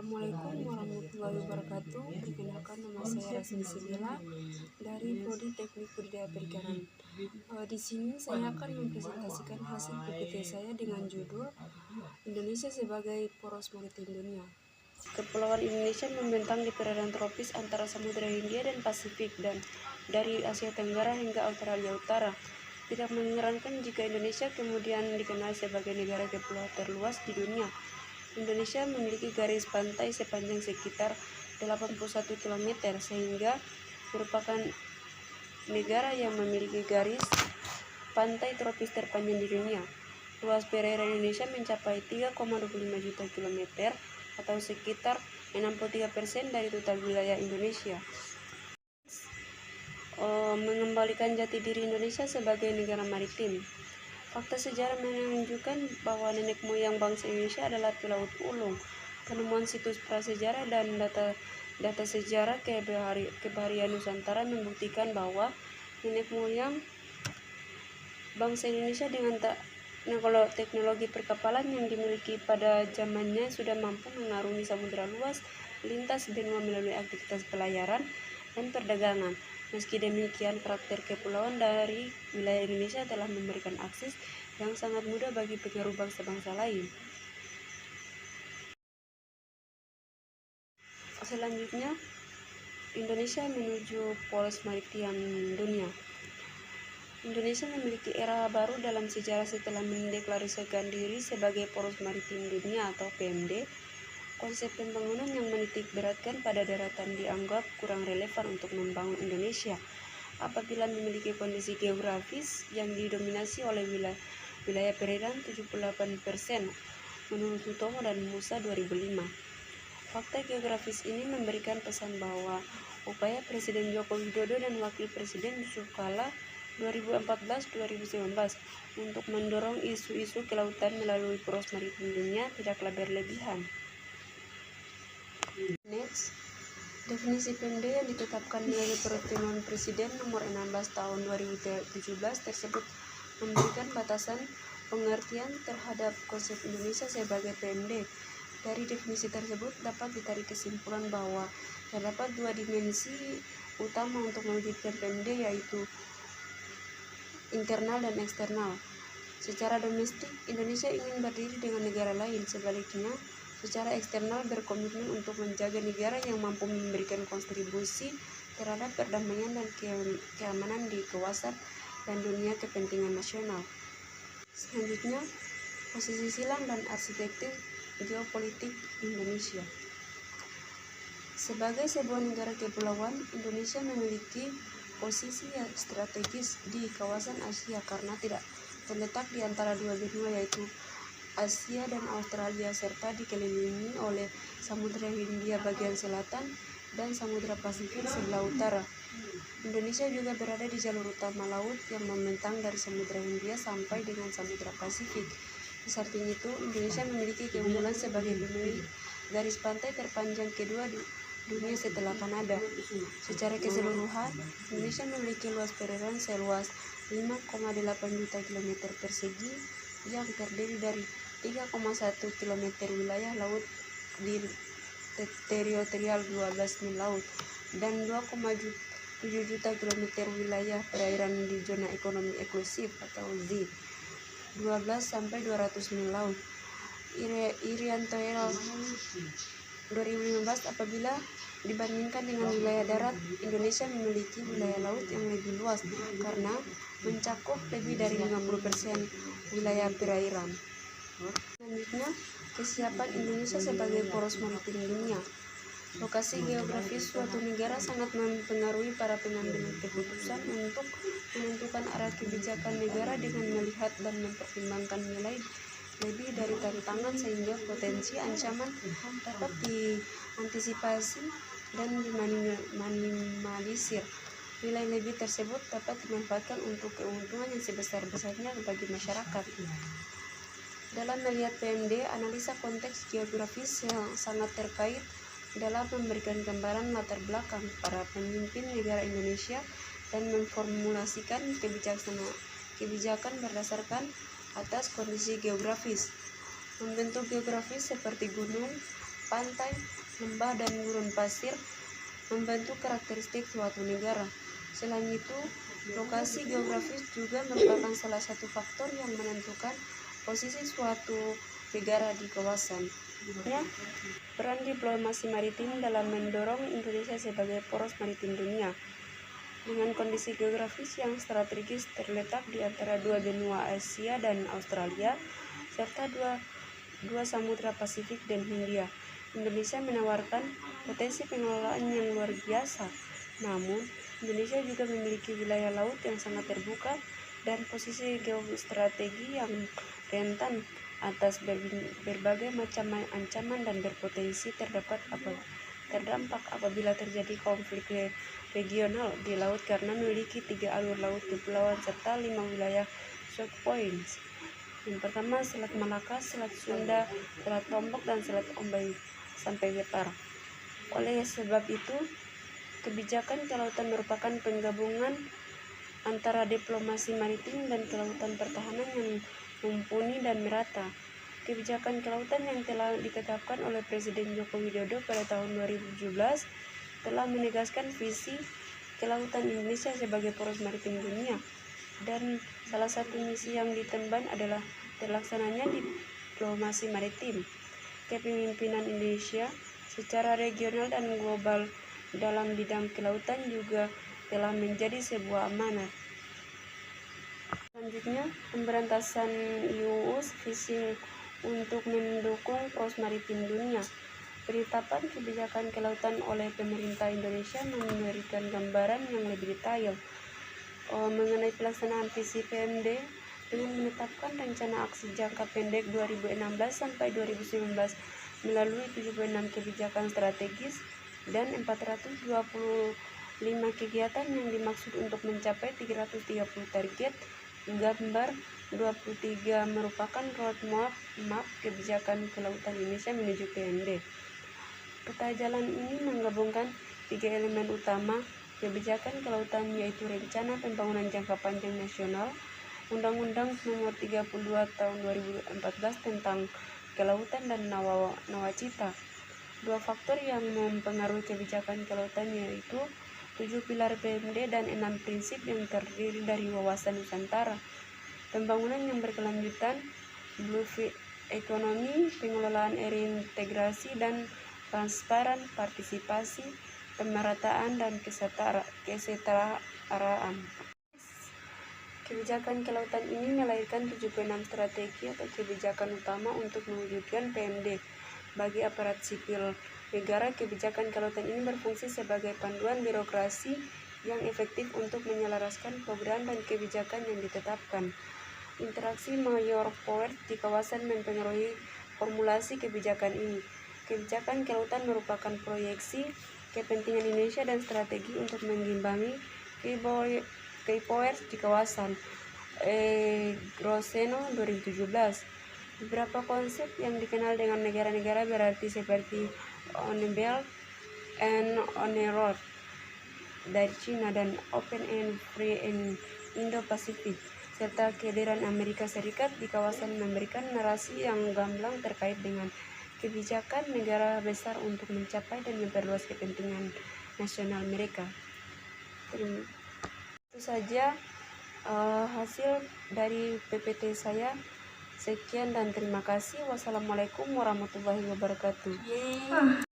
Assalamualaikum warahmatullahi wabarakatuh. Perkenalkan, nama saya Rasmi Sibila dari Prodi Teknik Budidaya Perikanan. Di sini saya akan mempresentasikan hasil PPT saya dengan judul Indonesia sebagai Poros Maritim Dunia. Kepulauan Indonesia membentang di perairan tropis antara Samudra Hindia dan Pasifik dan dari Asia Tenggara hingga Australia Utara. Tidak mengherankan jika Indonesia kemudian dikenal sebagai negara kepulauan terluas di dunia. Indonesia memiliki garis pantai sepanjang sekitar 81 km sehingga merupakan negara yang memiliki garis pantai tropis terpanjang di dunia. Luas perairan Indonesia mencapai 3,25 juta kilometer atau sekitar 63% dari total wilayah Indonesia. Mengembalikan jati diri Indonesia sebagai negara maritim. Fakta sejarah menunjukkan bahwa nenek moyang bangsa Indonesia adalah Pelaut Ulung. Penemuan situs prasejarah dan data sejarah kebaharian Nusantara membuktikan bahwa nenek moyang bangsa Indonesia dengan kalau teknologi perkapalan yang dimiliki pada zamannya sudah mampu mengarungi samudera luas, lintas benua melalui aktivitas pelayaran dan perdagangan. Meski demikian, karakter kepulauan dari wilayah Indonesia telah memberikan akses yang sangat mudah bagi pengaruh bangsa-bangsa lain. Selanjutnya, Indonesia menuju poros maritim dunia. Indonesia memiliki era baru dalam sejarah setelah mendeklarasikan diri sebagai poros maritim dunia atau PMD. Konsep pembangunan yang menitik beratkan pada daratan dianggap kurang relevan untuk membangun Indonesia apabila memiliki kondisi geografis yang didominasi oleh wilayah perairan 78% menurut Sutomo dan Musa 2005. Fakta geografis ini memberikan pesan bahwa upaya Presiden Joko Widodo dan Wakil Presiden Yusuf Kala 2014-2019 untuk mendorong isu-isu kelautan melalui poros maritim dunia tidaklah berlebihan. Next, definisi PMD yang ditetapkan melalui Peraturan Presiden Nomor 16 Tahun 2017 tersebut memberikan batasan pengertian terhadap konsep Indonesia sebagai PMD. Dari definisi tersebut dapat ditarik kesimpulan bahwa terdapat dua dimensi utama untuk mewujudkan PMD, yaitu internal dan eksternal. Secara domestik, Indonesia ingin berdiri dengan negara lain. Sebaliknya, secara eksternal berkomitmen untuk menjaga negara yang mampu memberikan kontribusi terhadap perdamaian dan keamanan di kawasan dan dunia kepentingan nasional. Selanjutnya, posisi silang dan arsitektur geopolitik Indonesia. Sebagai sebuah negara kepulauan, Indonesia memiliki posisi yang strategis di kawasan Asia karena tidak terletak di antara dua benua, yaitu Asia dan Australia, serta dikelilingi oleh Samudra Hindia bagian selatan dan Samudra Pasifik sebelah utara. Indonesia juga berada di jalur utama laut yang membentang dari Samudra Hindia sampai dengan Samudra Pasifik. Di samping itu, Indonesia memiliki keunggulan sebagai pemilik garis pantai terpanjang kedua di dunia setelah Kanada. Secara keseluruhan, Indonesia memiliki luas perairan seluas 5,8 juta kilometer persegi yang terdiri dari 3,1 km wilayah laut di teritorial 12 mil laut dan 2,7 juta kilometer wilayah perairan di zona ekonomi eksklusif atau Z 12 sampai 200 mil laut. Irian Toel 2015 apabila dibandingkan dengan wilayah darat, Indonesia memiliki wilayah laut yang lebih luas karena mencakup lebih dari 50% wilayah perairan. Selanjutnya, kesiapan Indonesia sebagai poros maritim dunia. Lokasi geografis suatu negara sangat mempengaruhi para pengambil keputusan untuk menentukan arah kebijakan negara dengan melihat dan mempertimbangkan nilai lebih dari tantangan sehingga potensi ancaman dapat diantisipasi dan diminimalisir. Nilai lebih tersebut dapat dimanfaatkan untuk keuntungan yang sebesar-besarnya bagi masyarakat. Dalam melihat PMD, analisa konteks geografis yang sangat terkait dalam memberikan gambaran latar belakang para pemimpin negara Indonesia dan memformulasikan kebijakan berdasarkan atas kondisi geografis. Membentuk geografis seperti gunung, pantai, lembah, dan gurun pasir membentuk karakteristik suatu negara. Selain itu, lokasi geografis juga merupakan salah satu faktor yang menentukan posisi suatu negara di kawasan. Peran diplomasi maritim dalam mendorong Indonesia sebagai poros maritim dunia. Dengan kondisi geografis yang strategis terletak di antara dua benua Asia dan Australia, serta dua samudra Pasifik dan Hindia, Indonesia menawarkan potensi pengelolaan yang luar biasa. Namun, Indonesia juga memiliki wilayah laut yang sangat terbuka dan posisi geostrategi yang rentan atas berbagai macam ancaman dan berpotensi terdampak apabila terjadi konflik regional di laut karena memiliki 3 alur laut kepulauan serta 5 wilayah choke points. Yang pertama, Selat Malaka, Selat Sunda, Selat Lombok, dan Selat Ombay sampai Wetar. Oleh sebab itu, kebijakan kelautan merupakan penggabungan antara diplomasi maritim dan kelautan pertahanan yang mumpuni dan merata. Kebijakan kelautan yang telah ditetapkan oleh Presiden Joko Widodo pada tahun 2017 telah menegaskan visi kelautan Indonesia sebagai poros maritim dunia, dan salah satu misi yang ditemban adalah terlaksananya diplomasi maritim. Kepemimpinan Indonesia secara regional dan global dalam bidang kelautan juga telah menjadi sebuah amanat. Selanjutnya, pemberantasan UUS fishing untuk mendukung poros maritim dunia. Penetapan kebijakan kelautan oleh pemerintah Indonesia memberikan gambaran yang lebih detail mengenai pelaksanaan visi PMD dengan menetapkan rencana aksi jangka pendek 2016 sampai 2019 melalui 76 kebijakan strategis dan 425 kegiatan yang dimaksud untuk mencapai 330 target. Gambar 23 merupakan roadmap kebijakan kelautan Indonesia menuju PMD. Peta jalan ini menggabungkan 3 elemen utama kebijakan kelautan, yaitu Rencana Pembangunan Jangka Panjang Nasional, Undang-Undang Nomor 32 Tahun 2014 tentang Kelautan, dan Nawacita. Dua faktor yang mempengaruhi kebijakan kelautan yaitu 7 pilar PMD dan 6 prinsip yang terdiri dari wawasan Nusantara, pembangunan yang berkelanjutan, blue ekonomi, pengelolaan integrasi dan transparan, partisipasi, pemerataan, dan kesetaraan. Kebijakan kelautan ini melahirkan 76 strategi atau kebijakan utama untuk mewujudkan PMD. Bagi aparat sipil negara, kebijakan kelautan ini berfungsi sebagai panduan birokrasi yang efektif untuk menyelaraskan program dan kebijakan yang ditetapkan. Interaksi major powers di kawasan mempengaruhi formulasi kebijakan ini. Kebijakan kelautan merupakan proyeksi kepentingan Indonesia dan strategi untuk mengimbangi key powers di kawasan. Groseno 2017. Beberapa konsep yang dikenal dengan negara-negara berarti seperti on a belt and on a road dari China dan open and free in Indo-Pasifik, serta kehadiran Amerika Serikat di kawasan memberikan narasi yang gamblang terkait dengan kebijakan negara besar untuk mencapai dan memperluas kepentingan nasional mereka. Itu saja hasil dari PPT saya. Sekian dan terima kasih. Wassalamualaikum warahmatullahi wabarakatuh.